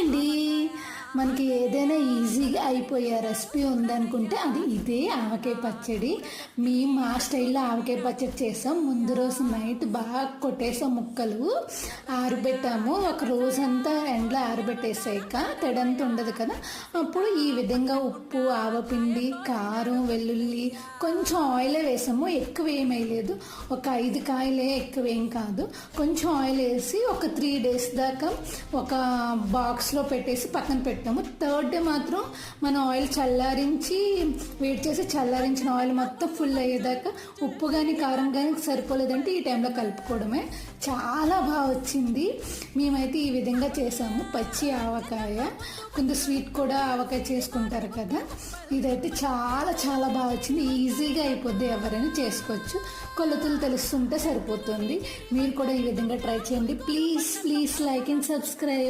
అండి. మనకి ఏదైనా ఈజీగా అయిపోయే రెసిపీ ఉందనుకుంటే అది ఇదే ఆవకాయ పచ్చడి. మా స్టైల్లో ఆవకాయ పచ్చడి చేసాం. ముందు రోజు నైట్ బాగా కొట్టేసాం, ముక్కలు ఆరబెట్టాము. ఒక రోజంతా ఎండలో ఆరబెట్టేసాక తెడంత ఉండదు కదా, అప్పుడు ఈ విధంగా ఉప్పు, ఆవపిండి, కారం, వెల్లుల్లి, కొంచెం ఆయిలే వేసాము. ఎక్కువ ఏం వేయలేదు, ఒక 5 కాయలే, ఎక్కువ ఏం కాదు. కొంచెం ఆయిల్ వేసి ఒక 3 days దాకా ఒక బాక్స్లో పెట్టేసి పక్కన పెట్టాము. థర్డ్ డే మాత్రం మనం ఆయిల్ చల్లారించి, వేడి చేసి చల్లారించిన ఆయిల్ మొత్తం ఫుల్ అయ్యేదాకా ఉప్పు కానీ కారం కానీ సరిపోలేదంటే ఈ టైంలో కలుపుకోవడమే. చాలా బాగా వచ్చింది. మేమైతే ఈ విధంగా చేసాము. పచ్చి ఆవకాయ, కొంత స్వీట్ కూడా ఆవకాయ చేసుకుంటారు కదా, ఇదైతే చాలా చాలా బాగా వచ్చింది. ఈజీగా అయిపోద్ది, ఎవరైనా చేసుకోవచ్చు. కొలతలు తెలుస్తుంటే సరిపోతుంది. మీరు కూడా ఈ విధంగా ట్రై చేయండి. Please like and subscribe.